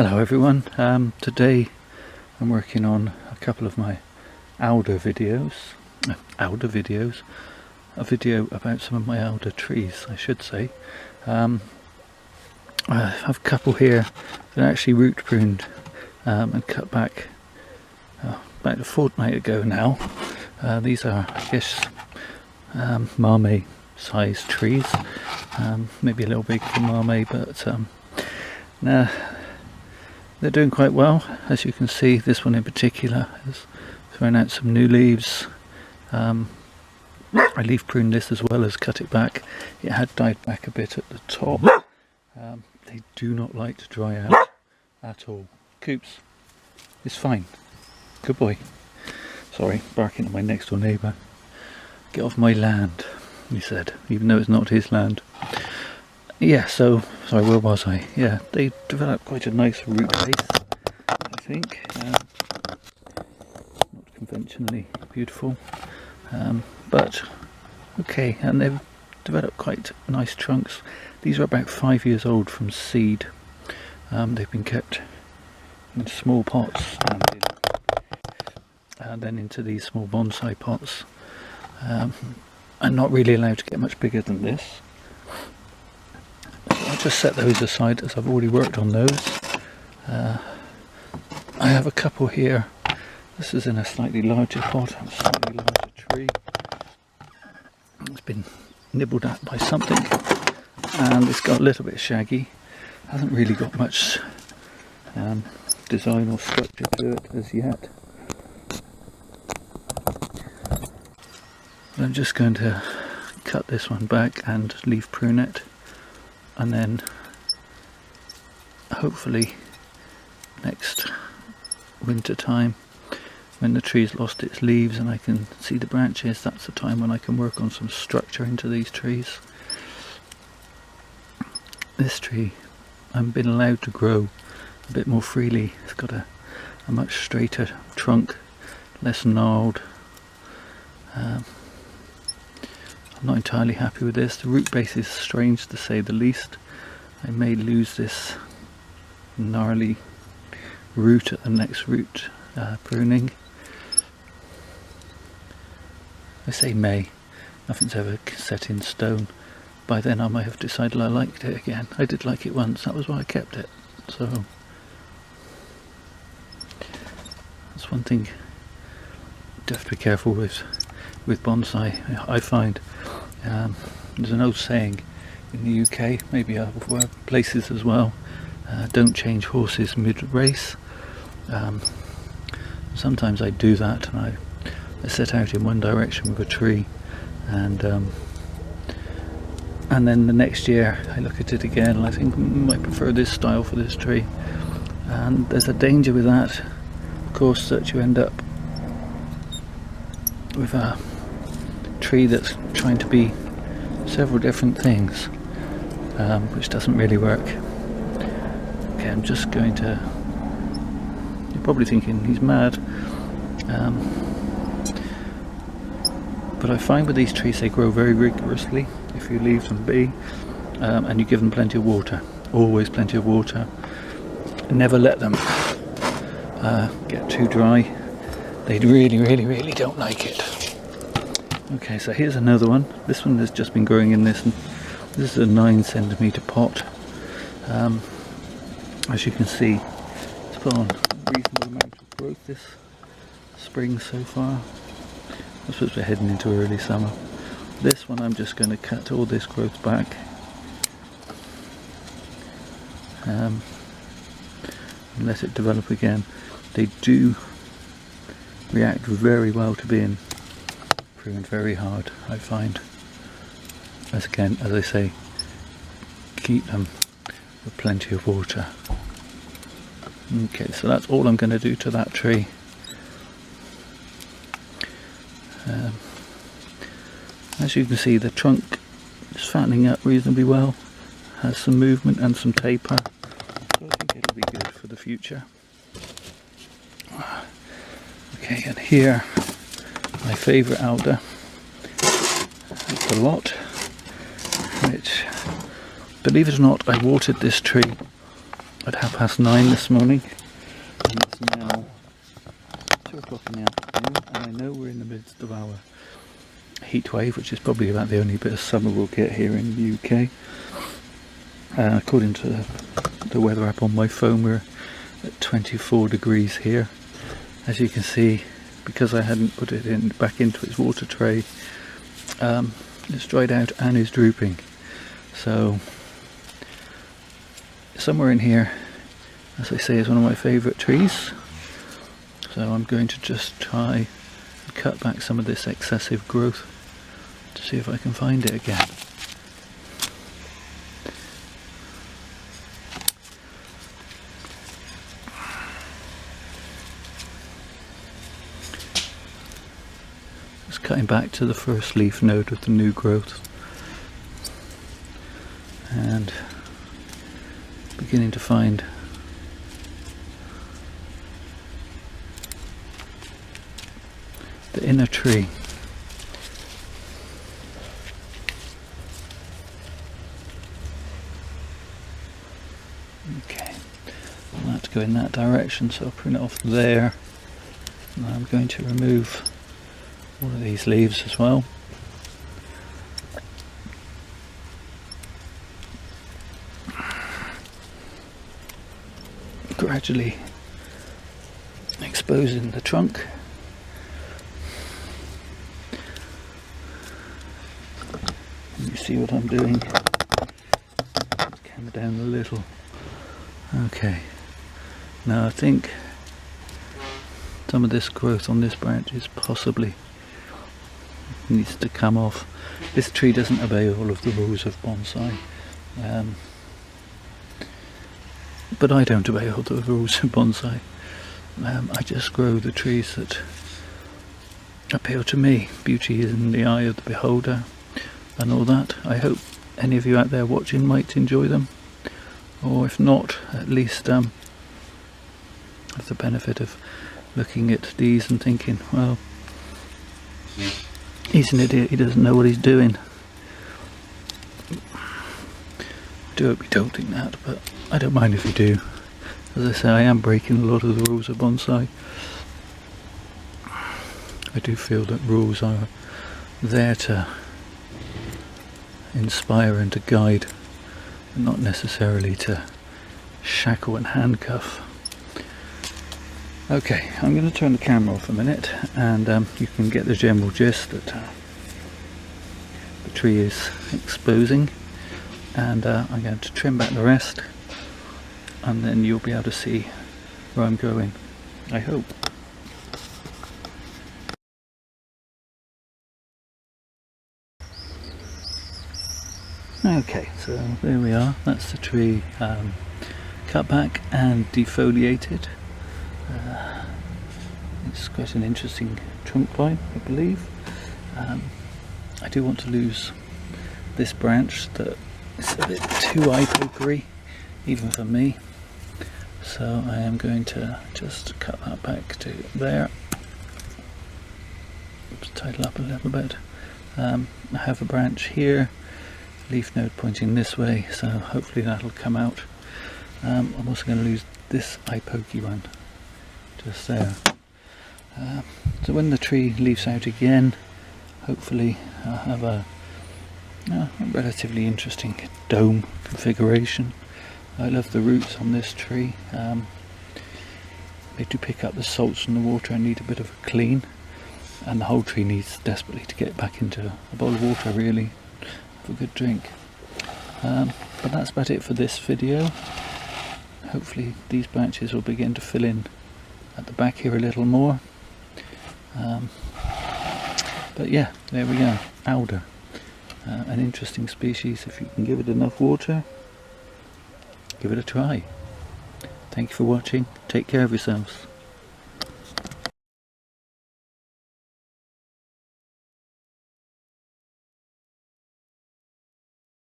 Hello everyone, today I'm working on a couple of my Alder videos, a video about some of my Alder trees I should say. I have a couple here that are actually root pruned and cut back about a fortnight ago now. These are, I guess, Marmee sized trees, maybe a little big for Marmee, but nah, they're doing quite well. As you can see, this one in particular has thrown out some new leaves. I leaf pruned this as well as cut it back. It had died back a bit at the top. They do not like to dry out at all. Coops is fine. Good boy. Sorry, barking at my next door neighbour. Get off my land, he said, even though it's not his land. Yeah, so, sorry, where was I? Yeah, they developed quite a nice root base, I think. Not conventionally beautiful, but okay, and they've developed quite nice trunks. These are about 5 years old from seed. They've been kept in small pots and then into these small bonsai pots. I'm not really allowed to get much bigger than this. I'll just set those aside as I've already worked on those. I have a couple here. This is in a slightly larger pot, a slightly larger tree. It's been nibbled at by something and it's got a little bit shaggy. Hasn't really got much design or structure to it as yet. I'm just going to cut this one back and leaf prune it, and then hopefully next winter time, when the tree's lost its leaves and I can see the branches, that's the time when I can work on some structure into these trees. This tree I've been allowed to grow a bit more freely. It's got a much straighter trunk, less gnarled. I'm not entirely happy with this. The root base is strange to say the least. I may lose this gnarly root at the next root pruning. I say may, nothing's ever set in stone. By then I might have decided I liked it again. I did like it once, that was why I kept it. So that's one thing you have to be careful with bonsai, I find. There's an old saying in the UK, maybe other places as well, don't change horses mid-race. Sometimes I do that, and I set out in one direction with a tree, and then the next year I look at it again and I think I might prefer this style for this tree. And there's a danger with that, of course, that you end up with a tree that's trying to be several different things, which doesn't really work. Okay, I'm just going to, you're probably thinking he's mad, but I find with these trees they grow very rigorously if you leave them be, and you give them plenty of water, always plenty of water. Never let them get too dry. They really don't like it. Okay, so here's another one. This one has just been growing in this, and this is a 9cm pot. As you can see, it's put on a reasonable amount of growth this spring so far. I suppose we're heading into early summer. This one I'm just going to cut all this growth back. And let it develop again. They do react very well to being pruned very hard, I find. As I say, keep them with plenty of water. Okay, so that's all I'm going to do to that tree. As you can see, the trunk is fattening up reasonably well, has some movement and some taper, so I think it'll be good for the future. Okay, and here, my favourite Alder, it's a lot, which, believe it or not, I watered this tree at 9:30 this morning, and it's now 2 o'clock in the afternoon, and I know we're in the midst of our heat wave, which is probably about the only bit of summer we'll get here in the UK. According to the weather app on my phone, we're at 24 degrees here. As you can see, because I hadn't put it back into its water tray, it's dried out and is drooping. So somewhere in here, as I say, is one of my favourite trees. So I'm going to just try and cut back some of this excessive growth to see if I can find it again. Just cutting back to the first leaf node of the new growth and beginning to find the inner tree. Okay, I'll have to go in that direction, so I'll prune it off there. And I'm going to remove all of these leaves as well. Gradually exposing the trunk. You see what I'm doing? Let's camera down a little. Okay, now I think some of this growth on this branch is possibly needs to come off. This tree doesn't obey all of the rules of bonsai, but I don't obey all the rules of bonsai. I just grow the trees that appeal to me. Beauty is in the eye of the beholder and all that. I hope any of you out there watching might enjoy them, or if not, at least have the benefit of looking at these and thinking, well, he's an idiot, he doesn't know what he's doing. I do hope you don't think that, but I don't mind if you do. As I say, I am breaking a lot of the rules of bonsai. I do feel that rules are there to inspire and to guide, and not necessarily to shackle and handcuff. Okay, I'm going to turn the camera off a minute, and you can get the general gist that the tree is exposing, and I'm going to trim back the rest, and then you'll be able to see where I'm going, I hope. Okay, so there we are. That's the tree cut back and defoliated. It's quite an interesting trunk line, I believe. I do want to lose this branch that is a bit too eye-pokery, even for me. So I am going to just cut that back to there. Just title up a little bit. I have a branch here, leaf node pointing this way, so hopefully that'll come out. I'm also going to lose this eye-pokey one just there. So when the tree leaves out again, hopefully I'll have a relatively interesting dome configuration. I love the roots on this tree. They do pick up the salts from the water and need a bit of a clean, and the whole tree needs desperately to get back into a bowl of water, really, for a good drink. But that's about it for this video. Hopefully these branches will begin to fill in at the back here a little more. But yeah, there we go, Alder. An interesting species. If you can give it enough water, give it a try. Thank you for watching. Take care of yourselves.